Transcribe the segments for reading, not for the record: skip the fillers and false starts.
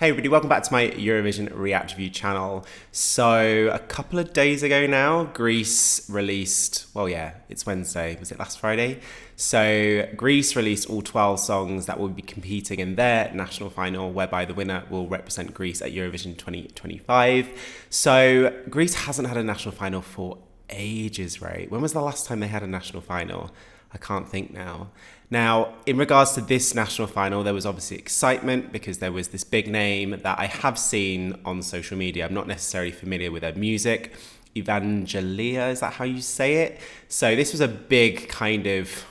Hey everybody, welcome back to my Eurovision React Review channel. So a couple of days ago now, Greece released, it's Wednesday, was it last Friday? So Greece released all 12 songs that will be competing in their national final, whereby the winner will represent Greece at Eurovision 2025. So Greece hasn't had a national final for ages, right? When was the last time they had a national final? I can't think now. Now, in regards to this national final, there was obviously excitement because there was this big name that I have seen on social media. I'm not necessarily familiar with her music. Evangelia, is that how you say it? So this was a big kind of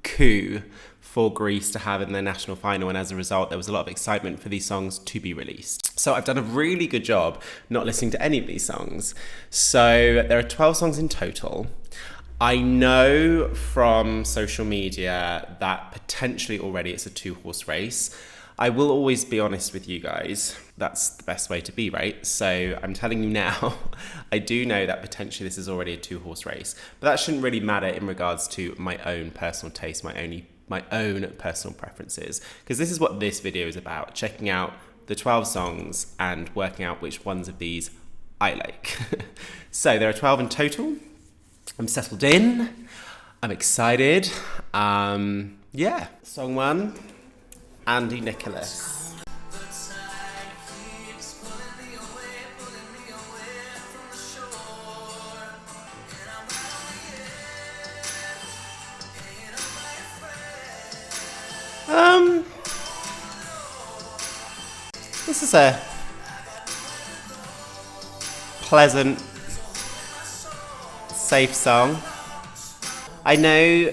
coup for Greece to have in their national final, and as a result, there was a lot of excitement for these songs to be released. So I've done a really good job not listening to any of these songs. So there are 12 songs in total. I know from social media that potentially already it's a two-horse race. I will always be honest with you guys. That's the best way to be, right? So I'm telling you now, I do know that potentially this is already a two-horse race, but that shouldn't really matter in regards to my own personal taste, my own personal preferences, because this is what this video is about, checking out the 12 songs and working out which ones of these I like. So there are 12 in total. I'm settled in, I'm excited. Song one, Andy Nicolas. This is a pleasant, safe song. I know,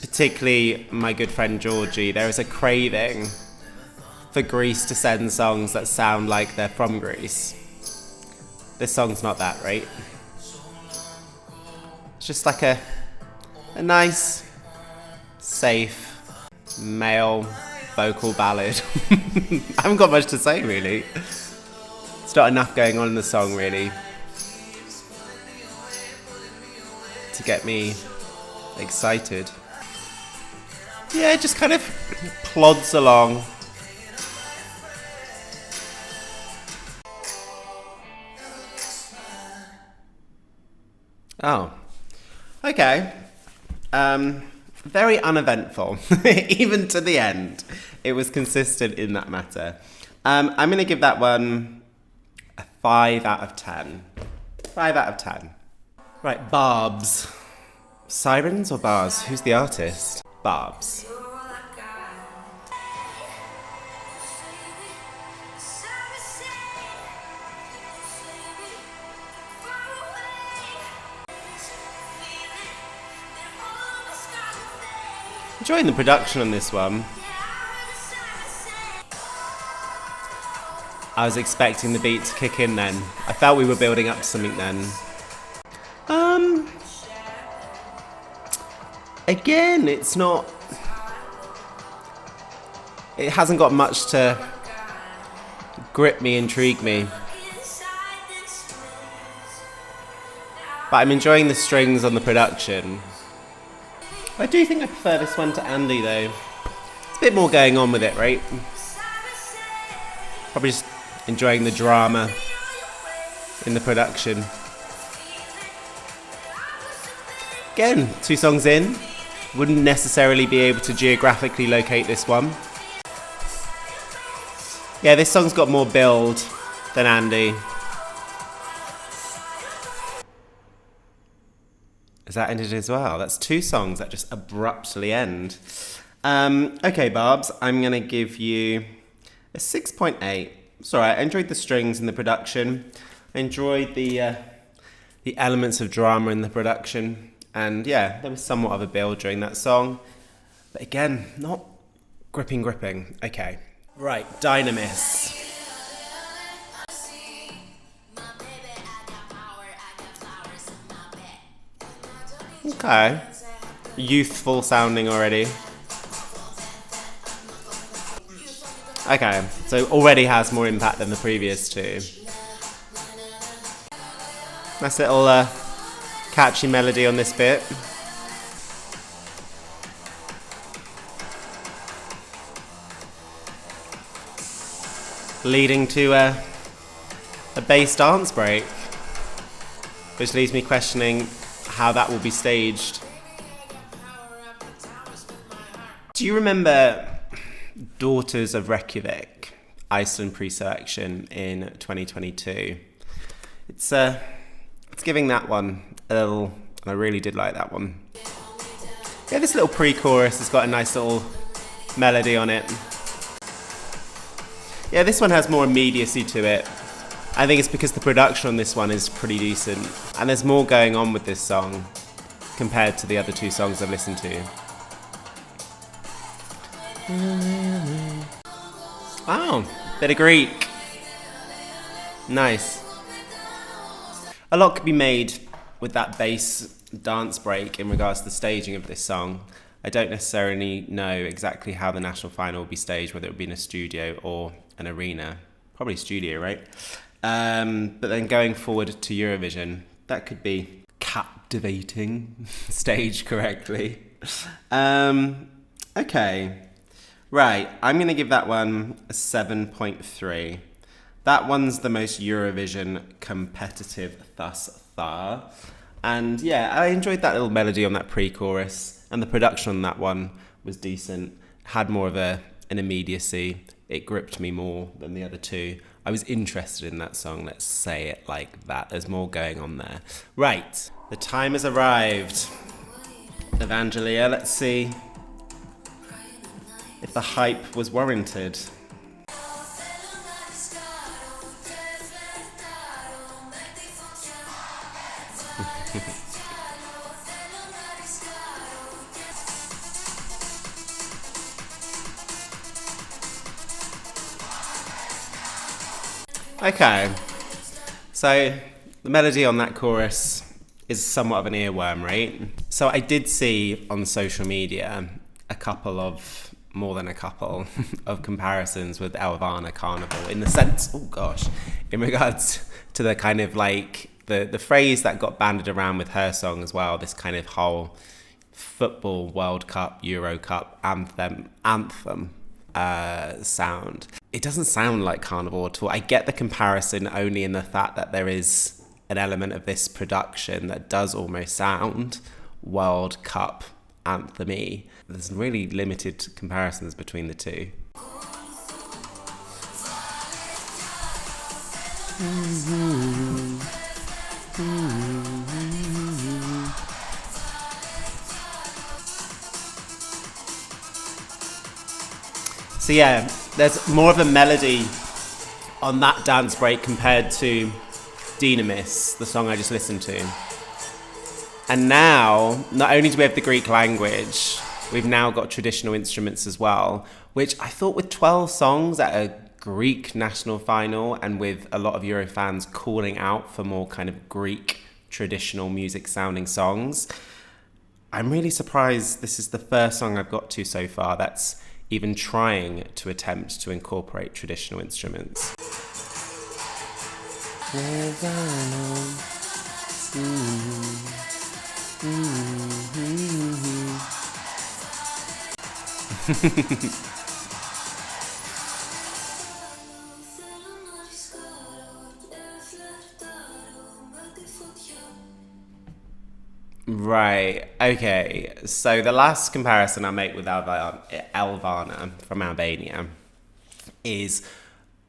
particularly my good friend Georgie, there is a craving for Greece to send songs that sound like they're from Greece. This song's not that, right? It's just like a nice, safe, male vocal ballad. I haven't got much to say, really. There's not enough going on in the song, really, to get me excited. Yeah, it just kind of plods along. Oh, okay. Very uneventful, even to the end. It was consistent in that matter. I'm going to give that one a 5 out of 10. 5 out of 10. Right, BARBZ. Sirens or Bars? Who's the artist? BARBZ. Enjoying the production on this one. I was expecting the beat to kick in then. I felt we were building up to something then. Again, it hasn't got much to grip me, intrigue me. But I'm enjoying the strings on the production. I do think I prefer this one to Andy though. It's a bit more going on with it, right? Probably just enjoying the drama in the production. Again, 2 songs in. Wouldn't necessarily be able to geographically locate this one. Yeah, this song's got more build than Andy. Has that ended as well? That's 2 songs that just abruptly end. Okay, BARBZ, I'm going to give you a 6.8. It's alright, I enjoyed the strings and the production. I enjoyed the elements of drama in the production. And yeah, there was somewhat of a build during that song. But again, not gripping. Okay. Right, Dinamiss. Okay. Youthful sounding already. Okay, so already has more impact than the previous 2. Nice little catchy melody on this bit. leading to a bass dance break, which leaves me questioning how that will be staged. Do you remember Daughters of Reykjavik, Iceland pre-selection in 2022? It's giving that one a little, and I really did like that one. Yeah, this little pre-chorus has got a nice little melody on it. Yeah, this one has more immediacy to it. I think it's because the production on this one is pretty decent, and there's more going on with this song compared to the other two songs I've listened to. Oh, bit of Greek. Nice. A lot could be made with that bass dance break in regards to the staging of this song. I don't necessarily know exactly how the national final will be staged, whether it would be in a studio or an arena. Probably studio, right? But then going forward to Eurovision, that could be captivating, staged correctly. Okay. Right, I'm going to give that one a 7.3. That one's the most Eurovision competitive thus far. And yeah, I enjoyed that little melody on that pre-chorus. And the production on that one was decent. Had more of an immediacy. It gripped me more than the other two. I was interested in that song, let's say it like that. There's more going on there. Right, the time has arrived. Evangelia, let's see if the hype was warranted. Okay, so the melody on that chorus is somewhat of an earworm, right? So I did see on social media more than a couple of comparisons with Elvana Carnival in the sense, in regards to the kind of like the phrase that got banded around with her song as well, this kind of whole football World Cup, Euro Cup anthem sound. It doesn't sound like Carnival at all. I get the comparison only in the fact that there is an element of this production that does almost sound World Cup anthem-y. There's really limited comparisons between the two. So yeah, there's more of a melody on that dance break compared to Dinamiss, the song I just listened to. And now, not only do we have the Greek language, we've now got traditional instruments as well, which I thought with 12 songs at a Greek national final and with a lot of Euro fans calling out for more kind of Greek traditional music sounding songs, I'm really surprised this is the first song I've got to so far that's even trying to attempt to incorporate traditional instruments. Right, okay. So the last comparison I make with Elvana from Albania is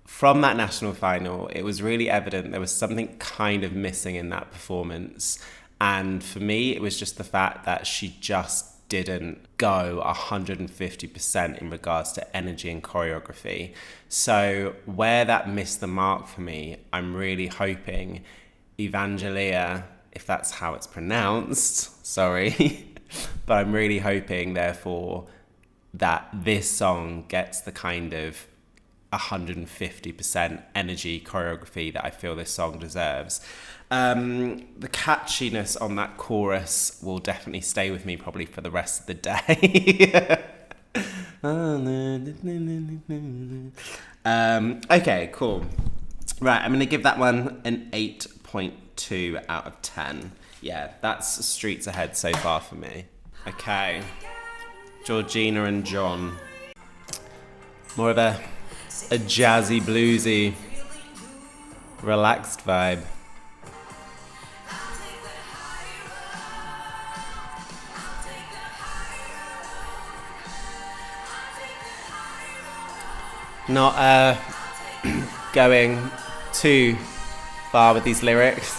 from that national final, it was really evident there was something kind of missing in that performance. And for me, it was just the fact that she just didn't go 150% in regards to energy and choreography. So where that missed the mark for me, I'm really hoping Evangelia, if that's how it's pronounced, sorry, but I'm really hoping, therefore, that this song gets the kind of 150% energy choreography that I feel this song deserves. The catchiness on that chorus will definitely stay with me probably for the rest of the day. Okay, cool. Right, I'm going to give that one an 8.2 out of 10. Yeah, that's streets ahead so far for me. Okay, Georgina and John. More of a a jazzy, bluesy, relaxed vibe. Not going too far with these lyrics.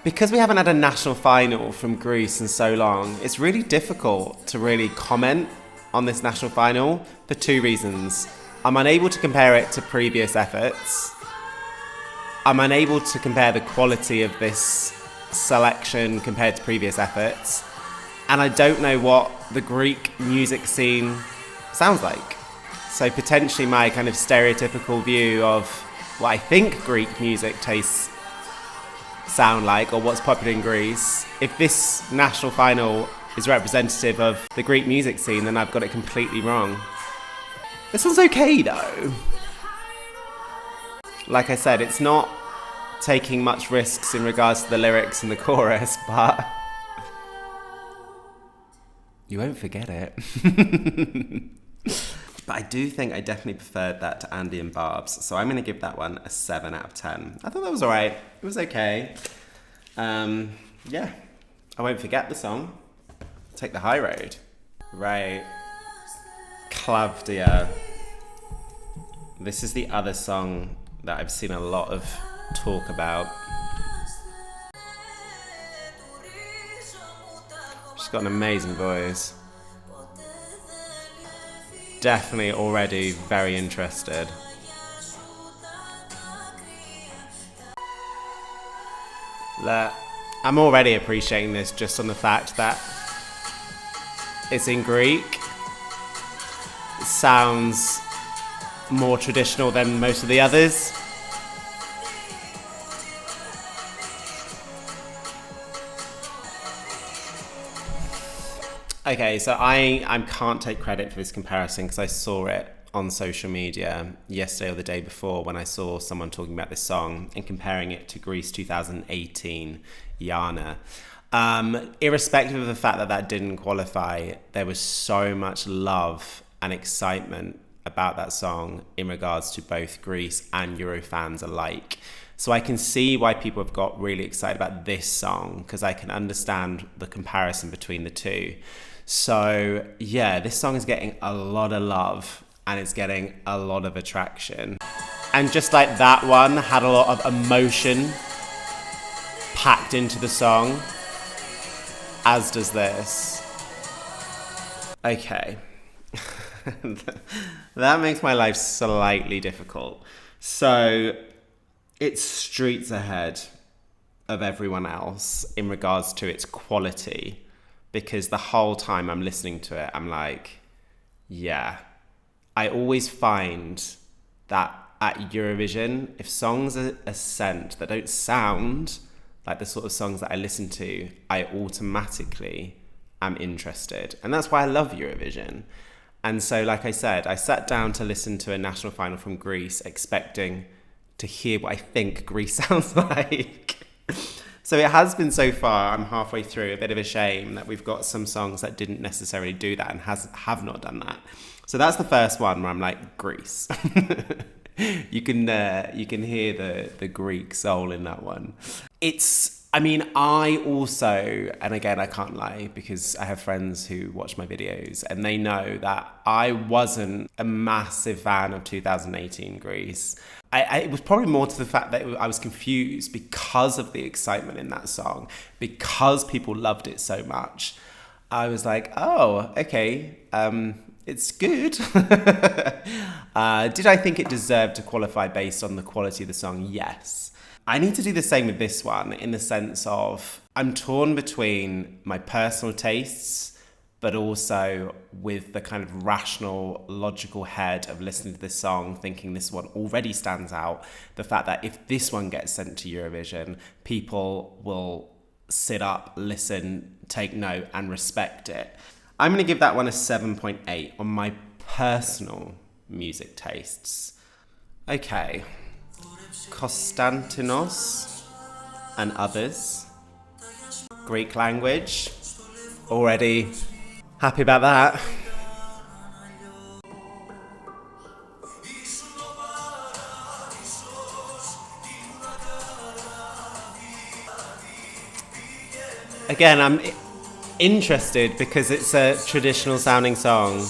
Because we haven't had a national final from Greece in so long, it's really difficult to really comment on this national final for two reasons. I'm unable to compare it to previous efforts. I'm unable to compare the quality of this selection compared to previous efforts. And I don't know what the Greek music scene sounds like. So potentially my kind of stereotypical view of what I think Greek music tastes sound like, or what's popular in Greece, if this national final is representative of the Greek music scene, then I've got it completely wrong. This one's okay though. Like I said, it's not taking much risks in regards to the lyrics and the chorus, but you won't forget it. But I do think I definitely preferred that to Andy and Barb's, so I'm going to give that one a 7 out of 10. I thought that was alright. It was okay. Yeah, I won't forget the song. Take the high road. Right. Klavdia. This is the other song that I've seen a lot of talk about. She's got an amazing voice. Definitely already very interested. I'm already appreciating this just on the fact that it's in Greek. It sounds more traditional than most of the others. Okay, so I can't take credit for this comparison because I saw it on social media yesterday or the day before when I saw someone talking about this song and comparing it to Greece 2018, Yana. Irrespective of the fact that that didn't qualify, there was so much love and excitement about that song in regards to both Greece and Euro fans alike. So I can see why people have got really excited about this song because I can understand the comparison between the two. So yeah, this song is getting a lot of love and it's getting a lot of attraction. And just like that one had a lot of emotion packed into the song, as does this. Okay. That makes my life slightly difficult. So it's streets ahead of everyone else in regards to its quality. Because the whole time I'm listening to it, I'm like, yeah. I always find that at Eurovision, if songs are sent that don't sound like the sort of songs that I listen to, I automatically am interested. And that's why I love Eurovision. And so, like I said, I sat down to listen to a national final from Greece, expecting to hear what I think Greece sounds like. So it has been so far, I'm halfway through, a bit of a shame that we've got some songs that didn't necessarily do that and have not done that. So that's the first one where I'm like, Greece. You can hear the Greek soul in that one. I also, and again, I can't lie because I have friends who watch my videos and they know that I wasn't a massive fan of 2018 Greece. It was probably more to the fact that I was confused because of the excitement in that song, because people loved it so much. I was like, oh, okay, it's good. Did I think it deserved to qualify based on the quality of the song? Yes. I need to do the same with this one in the sense of I'm torn between my personal tastes but also with the kind of rational, logical head of listening to this song, thinking this one already stands out. The fact that if this one gets sent to Eurovision, people will sit up, listen, take note, and respect it. I'm going to give that one a 7.8 on my personal music tastes. Okay. Konstantinos and others. Greek language. Already happy about that. Again, I'm interested because it's a traditional sounding song.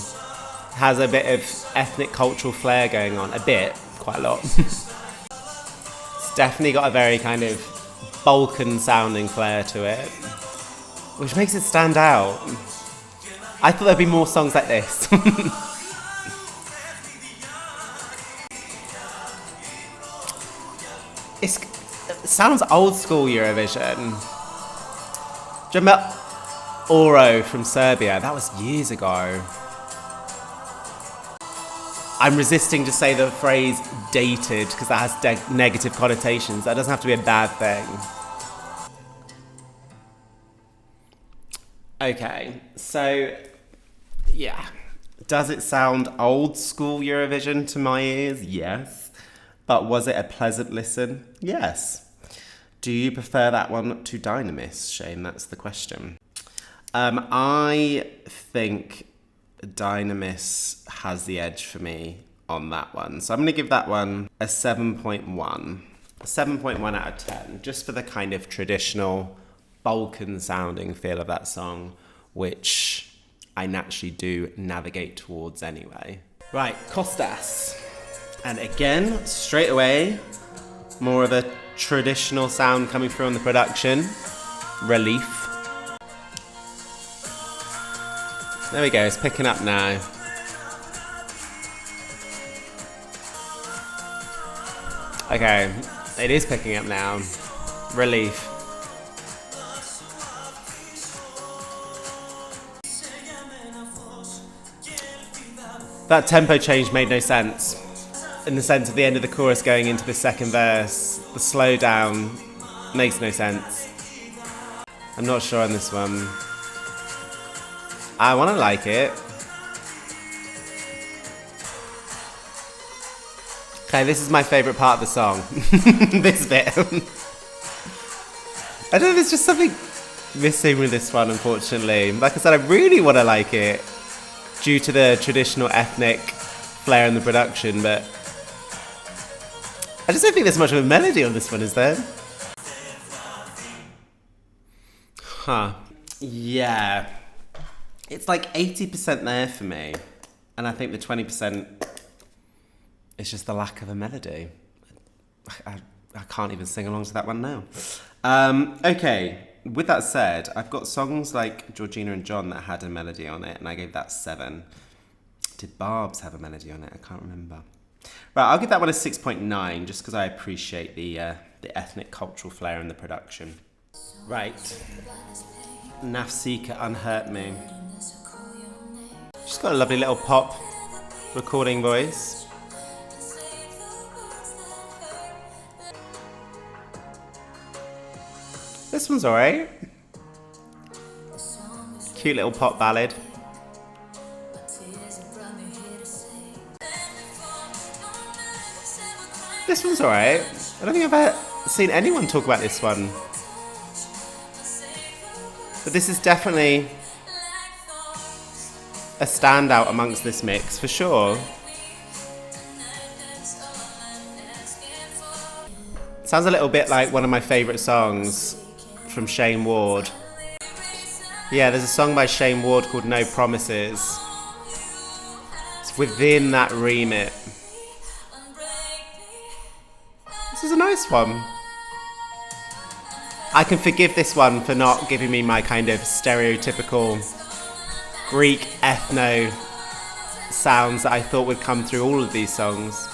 Has a bit of ethnic cultural flair going on. A bit, quite a lot. It's definitely got a very kind of Balkan sounding flair to it, which makes it stand out. I thought there'd be more songs like this. It sounds old school Eurovision. Do you remember Oro from Serbia? That was years ago. I'm resisting to say the phrase dated because that has negative connotations. That doesn't have to be a bad thing. Okay, so yeah. Does it sound old school Eurovision to my ears? Yes. But was it a pleasant listen? Yes. Do you prefer that one to Dinamiss, Shane? That's the question. I think Dinamiss has the edge for me on that one. So I'm going to give that one a 7.1. A 7.1 out of 10. Just for the kind of traditional Balkan sounding feel of that song, which I naturally do navigate towards anyway. Right, Kostas. And again, straight away, more of a traditional sound coming through on the production. Relief. There we go, it's picking up now. Okay, it is picking up now. Relief. That tempo change made no sense. In the sense of the end of the chorus going into the second verse, the slowdown makes no sense. I'm not sure on this one. I want to like it. Okay, this is my favourite part of the song. This bit. I don't know, there's just something missing with this one, unfortunately. Like I said, I really want to like it due to the traditional ethnic flair in the production, but I just don't think there's much of a melody on this one, is there? Huh. Yeah. It's like 80% there for me. And I think the 20% is just the lack of a melody. I can't even sing along to that one now. Okay, with that said, I've got songs like Georgina and John that had a melody on it, and I gave that 7. Did BARBZ have a melody on it? I can't remember. Right, I'll give that one a 6.9, just because I appreciate the ethnic cultural flair in the production. Right. Nafsika, Unhurt Me. She's got a lovely little pop recording voice. This one's alright. Cute little pop ballad. This one's alright. I don't think I've ever seen anyone talk about this one. But this is definitely a standout amongst this mix, for sure. Sounds a little bit like one of my favourite songs from Shane Ward. Yeah, there's a song by Shane Ward called No Promises. It's within that remit. This is a nice one. I can forgive this one for not giving me my kind of stereotypical Greek ethno sounds that I thought would come through all of these songs.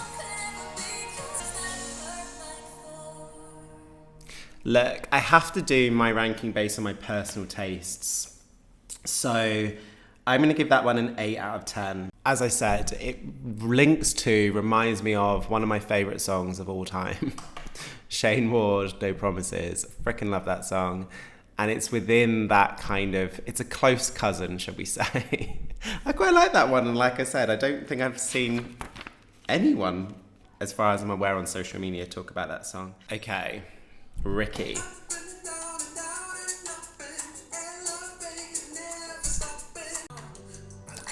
Look, I have to do my ranking based on my personal tastes. So I'm going to give that one an 8 out of 10. As I said, it reminds me of one of my favourite songs of all time. Shane Ward, No Promises. I freaking love that song. And it's within that kind of, it's a close cousin, shall we say. I quite like that one. And like I said, I don't think I've seen anyone, as far as I'm aware on social media, talk about that song. Okay, Rikki.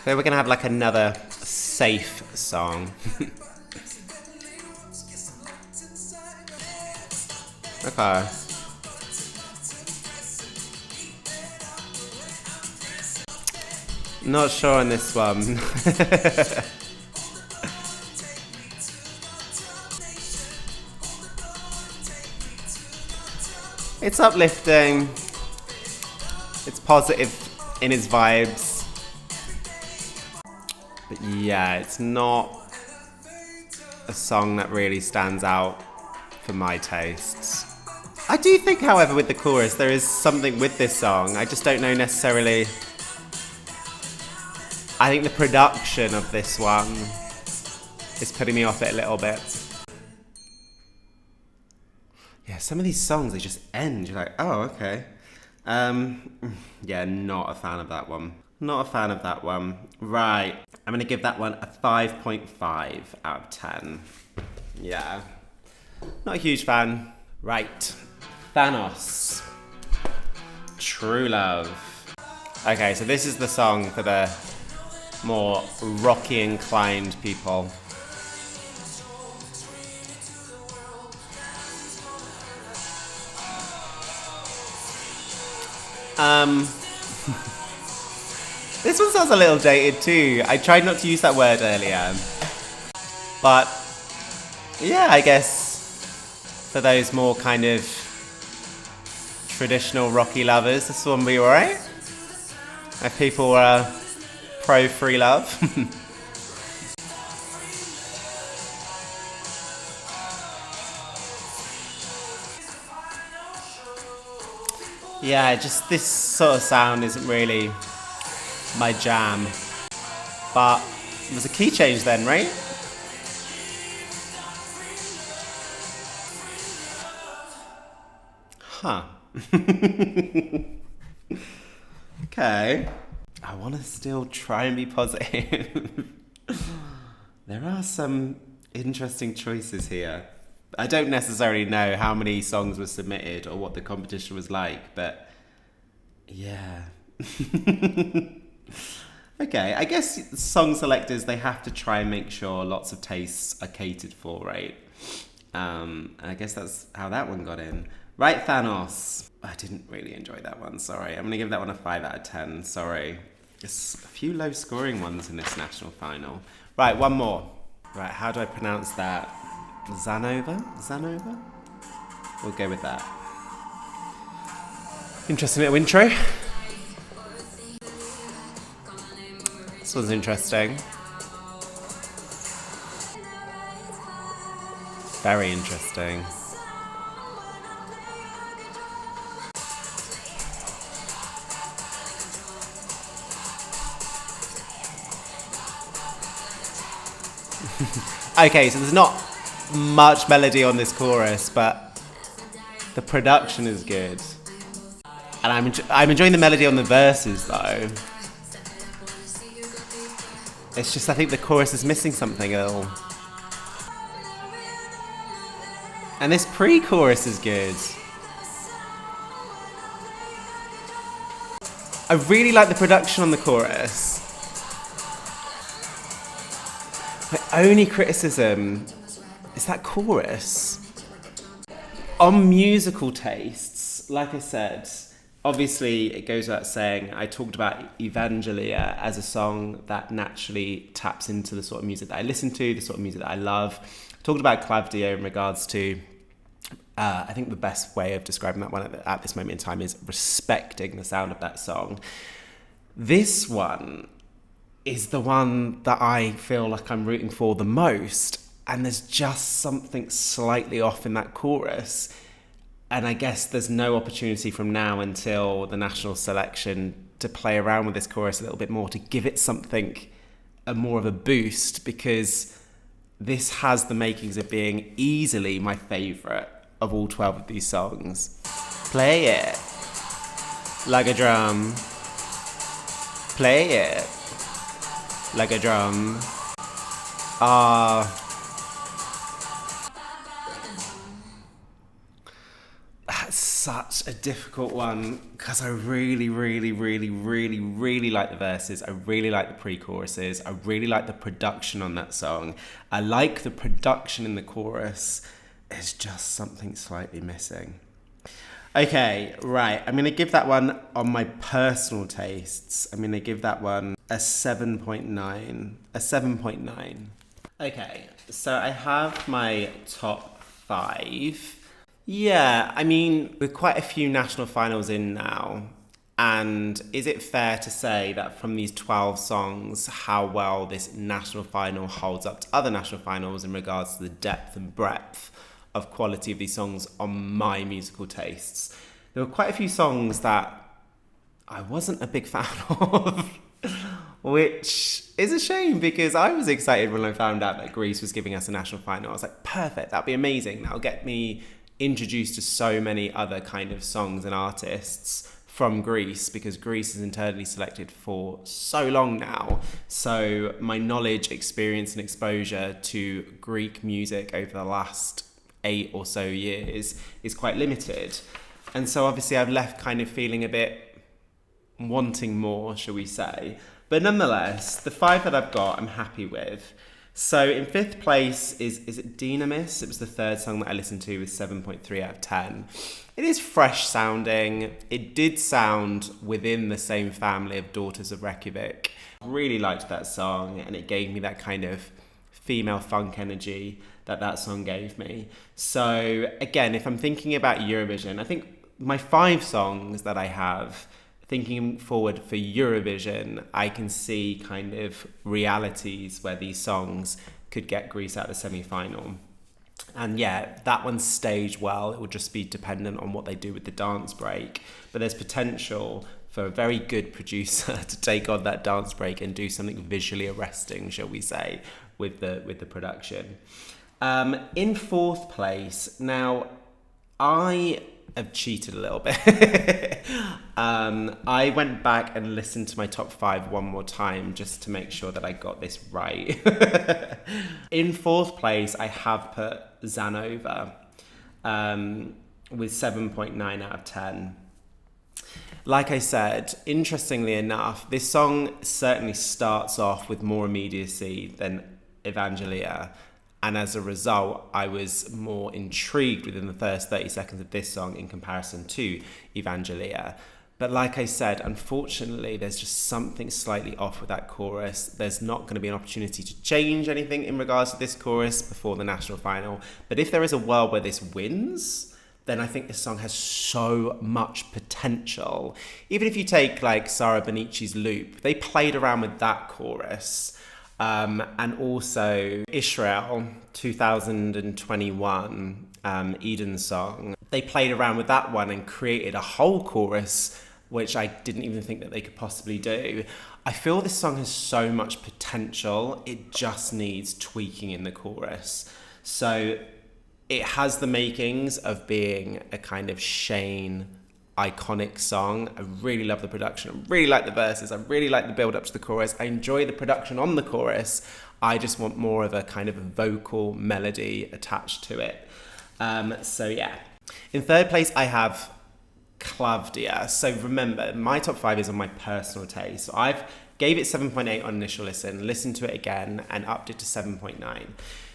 So we're going to have like another safe song. Okay. Not sure on this one. It's uplifting. It's positive in its vibes. But yeah, it's not a song that really stands out for my tastes. I do think, however, with the chorus, there is something with this song. I just don't know necessarily. I think the production of this one is putting me off it a little bit. Yeah, some of these songs, they just end. You're like, oh, okay. Yeah, not a fan of that one. Not a fan of that one. Right, I'm going to give that one a 5.5 out of 10. Yeah, not a huge fan. Right, Thanos. True Love. Okay, so this is the song for the more rocky inclined people. This one sounds a little dated too. I tried not to use that word earlier. But yeah, I guess for those more kind of traditional rocky lovers, this one will be alright. If people are pro free love. Yeah, just this sort of sound isn't really my jam. But there's a key change then, right? Huh. Okay. I want to still try and be positive. There are some interesting choices here. I don't necessarily know how many songs were submitted or what the competition was like, but yeah. Okay, I guess song selectors, they have to try and make sure lots of tastes are catered for, right? I guess that's how that one got in. Right, Thanos. I didn't really enjoy that one, sorry. I'm going to give that one a 5 out of 10, sorry. There's a few low scoring ones in this national final. Right, one more. Right, how do I pronounce that? Xannova? We'll go with that. Interesting little intro. This one's interesting. Very interesting. Okay, so there's not much melody on this chorus, but the production is good. And I'm enjoying the melody on the verses, though. It's just, I think the chorus is missing something a little. And this pre-chorus is good. I really like the production on the chorus. My only criticism is that chorus. On musical tastes, like I said, obviously it goes without saying, I talked about Evangelia as a song that naturally taps into the sort of music that I listen to, the sort of music that I love. I talked about Klavdia in regards to, I think the best way of describing that one at this moment in time is respecting the sound of that song. This one is the one that I feel like I'm rooting for the most, and there's just something slightly off in that chorus. And I guess there's no opportunity from now until the national selection to play around with this chorus a little bit more, to give it something, more of a boost, because this has the makings of being easily my favourite of all 12 of these songs. Play it like a drum. Play it like a drum. That's such a difficult one, because I really like the verses. I really like the pre-choruses. I really like the production on that song. I like the production in the chorus. There's just something slightly missing. Okay, right. I'm going to give that one on my personal tastes. I'm going to give that one a 7.9. A 7.9. Okay, so I have my top 5. Yeah, I mean, with quite a few national finals in now, and is it fair to say that from these 12 songs, how well this national final holds up to other national finals in regards to the depth and breadth of quality of these songs on my musical tastes? There were quite a few songs that I wasn't a big fan of, which is a shame because I was excited when I found out that Greece was giving us a national final. I was like, perfect, that'll be amazing. That'll get me introduced to so many other kind of songs and artists from Greece, because Greece is internally selected for so long now. So my knowledge, experience and exposure to Greek music over the last 8 or so years is quite limited. And so obviously I've left kind of feeling a bit wanting more, shall we say. But nonetheless, the 5 that I've got, I'm happy with. So in 5th place is it Dinamiss? It was the 3rd song that I listened to with 7.3 out of 10. It is fresh sounding. It did sound within the same family of Daughters of Reykjavik. Really liked that song, and it gave me that kind of female funk energy that song gave me. So again, if I'm thinking about Eurovision, I think my 5 songs that I have, thinking forward for Eurovision, I can see kind of realities where these songs could get Greece out of the semi-final. And yeah, that one's staged well. It will just be dependent on what they do with the dance break. But there's potential for a very good producer to take on that dance break and do something visually arresting, shall we say, with the production. In 4th place, now I have cheated a little bit. I went back and listened to my top 5 one more time just to make sure that I got this right. In 4th place, I have put Xannova with 7.9 out of 10. Like I said, interestingly enough, this song certainly starts off with more immediacy than Evangelia. And as a result, I was more intrigued within the first 30 seconds of this song in comparison to Evangelia. But like I said, unfortunately, there's just something slightly off with that chorus. There's not going to be an opportunity to change anything in regards to this chorus before the national final. But if there is a world where this wins, then I think this song has so much potential. Even if you take like Sara Bonici's Loop, they played around with that chorus. And also Israel 2021 Eden song. They played around with that one and created a whole chorus, which I didn't even think that they could possibly do. I feel this song has so much potential. It just needs tweaking in the chorus. So it has the makings of being a kind of Shane iconic song. I really love the production. I really like the verses. I really like the build up to the chorus. I enjoy the production on the chorus. I just want more of a kind of a vocal melody attached to it. So yeah. In 3rd place, I have Klavdia. So remember, my top 5 is on my personal taste. So I've gave it 7.8 on initial listen, listened to it again, and upped it to 7.9.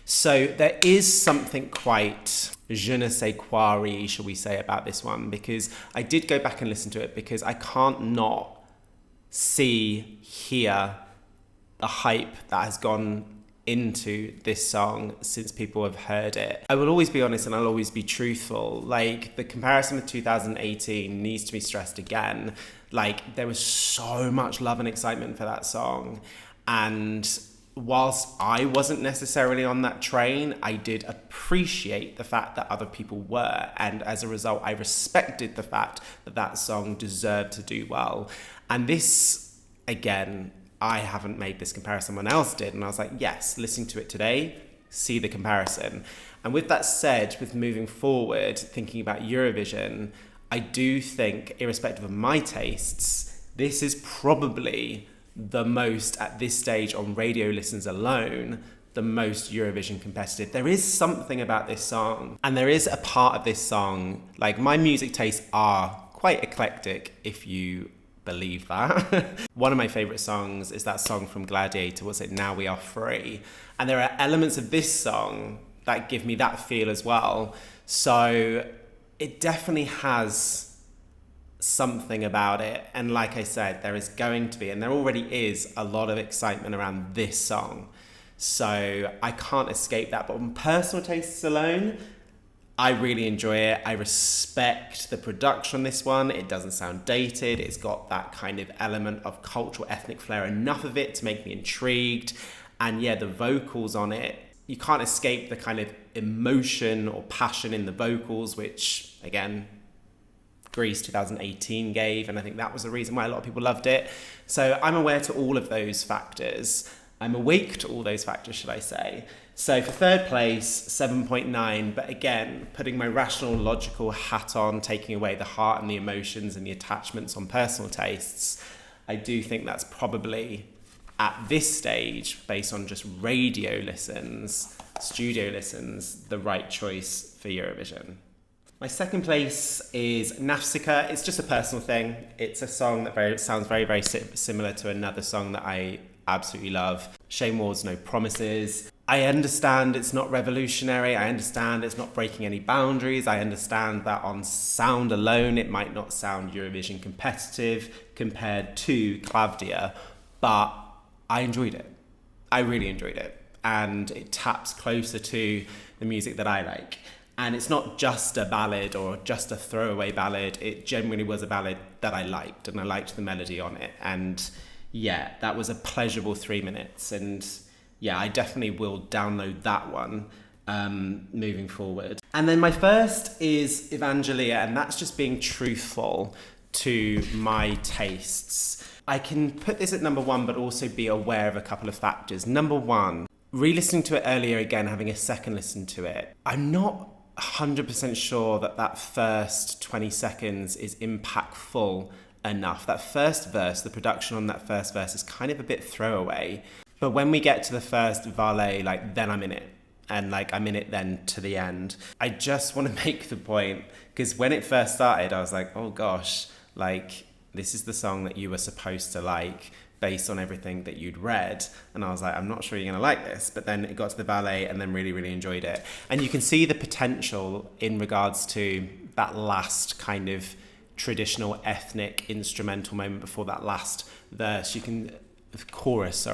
So there is something quite je ne sais quoi, shall we say, about this one, because I did go back and listen to it because I can't not hear the hype that has gone into this song since people have heard it. I will always be honest and I'll always be truthful. Like, the comparison with 2018 needs to be stressed again. Like, there was so much love and excitement for that song, and whilst I wasn't necessarily on that train, I did appreciate the fact that other people were. And as a result, I respected the fact that that song deserved to do well. And this, again, I haven't made this comparison, someone else did. And I was like, yes, listening to it today, see the comparison. And with that said, with moving forward, thinking about Eurovision, I do think, irrespective of my tastes, this is probably the most, at this stage on radio listens alone, the most Eurovision competitive. There is something about this song, and there is a part of this song, like, my music tastes are quite eclectic, if you believe that. One of my favourite songs is that song from Gladiator, was it Now We Are Free? And there are elements of this song that give me that feel as well. So it definitely has something about it. And like I said, there is going to be, and there already is, a lot of excitement around this song. So I can't escape that. But on personal tastes alone, I really enjoy it. I respect the production on this one. It doesn't sound dated. It's got that kind of element of cultural ethnic flair, enough of it to make me intrigued. And yeah, the vocals on it, you can't escape the kind of emotion or passion in the vocals, which again, Greece 2018 gave, and I think that was the reason why a lot of people loved it. So I'm aware to all of those factors. I'm awake to all those factors, should I say. So for third place, 7.9, but again, putting my rational, logical hat on, taking away the heart and the emotions and the attachments on personal tastes, I do think that's probably, at this stage, based on just radio listens, studio listens, the right choice for Eurovision. My second place is Nafsika. It's just a personal thing. It's a song that sounds very, very similar to another song that I absolutely love. Shame Wars, No Promises. I understand it's not revolutionary. I understand it's not breaking any boundaries. I understand that on sound alone, it might not sound Eurovision competitive compared to Klavdia, but I enjoyed it. I really enjoyed it. And it taps closer to the music that I like. And it's not just a ballad or just a throwaway ballad. It genuinely was a ballad that I liked, and I liked the melody on it. And yeah, that was a pleasurable 3 minutes. And yeah, I definitely will download that one moving forward. And then my first is Evangelia, and that's just being truthful to my tastes. I can put this at number one, but also be aware of a couple of factors. Number one, re-listening to it earlier again, having a second listen to it, I'm not 100% sure that first 20 seconds is impactful enough. That first verse, the production on that first verse is kind of a bit throwaway. But when we get to the first Vale, then I'm in it. And I'm in it then to the end. I just want to make the point, because when it first started, I was like, oh gosh, this is the song that you were supposed to like based on everything that you'd read. And I was like, I'm not sure you're going to like this. But then it got to the ballet and then really, really enjoyed it. And you can see the potential in regards to that last kind of traditional ethnic instrumental moment before that last verse. Chorus,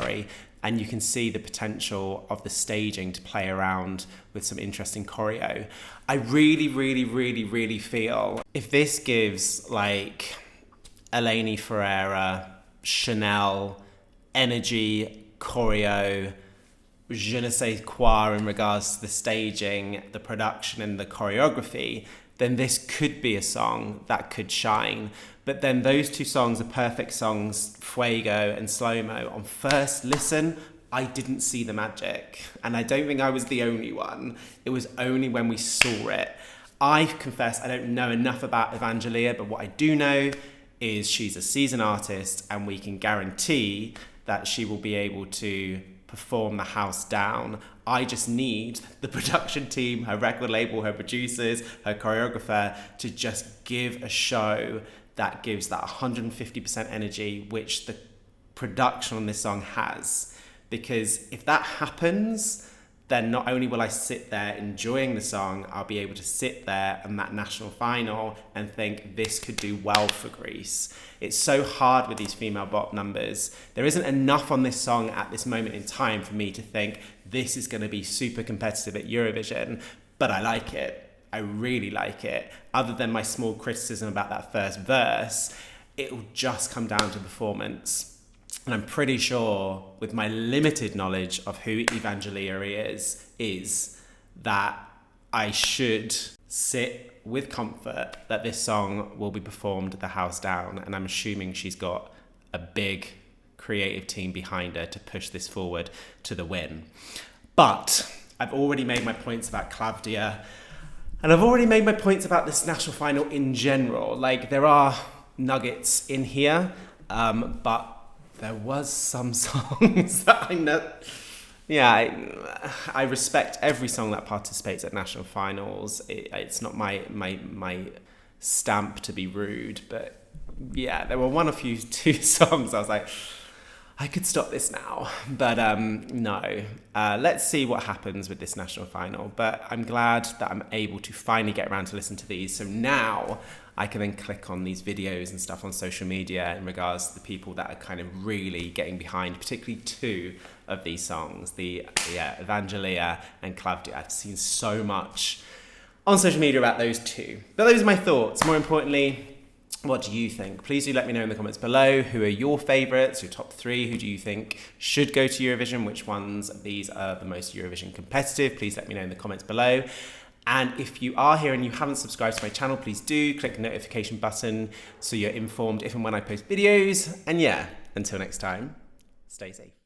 and you can see the potential of the staging to play around with some interesting choreo. I really, really, really, really feel if this gives Eleni Ferreira, Chanel, energy, choreo, je ne sais quoi in regards to the staging, the production and the choreography, then this could be a song that could shine. But then those two songs are perfect songs, Fuego and Slow Mo. On first listen, I didn't see the magic. And I don't think I was the only one. It was only when we saw it. I confess I don't know enough about Evangelia, but what I do know is she's a seasoned artist, and we can guarantee that she will be able to perform the house down. I just need the production team, her record label, her producers, her choreographer to just give a show that gives that 150% energy, which the production on this song has. Because if that happens, then not only will I sit there enjoying the song, I'll be able to sit there in that national final and think this could do well for Greece. It's so hard with these female bop numbers. There isn't enough on this song at this moment in time for me to think this is going to be super competitive at Eurovision, but I like it. I really like it. Other than my small criticism about that first verse, it will just come down to performance. And I'm pretty sure, with my limited knowledge of who Evangelia is that I should sit with comfort that this song will be performed the house down. And I'm assuming she's got a big creative team behind her to push this forward to the win. But I've already made my points about Klavdia, and I've already made my points about this national final in general. There are nuggets in here, but there was some songs that I know. Yeah, I respect every song that participates at national finals. It's not my stamp to be rude, but yeah, there were two songs I was like, I could stop this now, but no. Let's see what happens with this national final. But I'm glad that I'm able to finally get around to listen to these. So now I can then click on these videos and stuff on social media in regards to the people that are kind of really getting behind, particularly two of these songs, the Evangelia and Klavdia. I've seen so much on social media about those two. But those are my thoughts. More importantly, what do you think? Please do let me know in the comments below. Who are your favourites, your top three? Who do you think should go to Eurovision? Which ones of these are the most Eurovision competitive? Please let me know in the comments below. And if you are here and you haven't subscribed to my channel, please do click the notification button so you're informed if and when I post videos. And yeah, until next time, stay safe.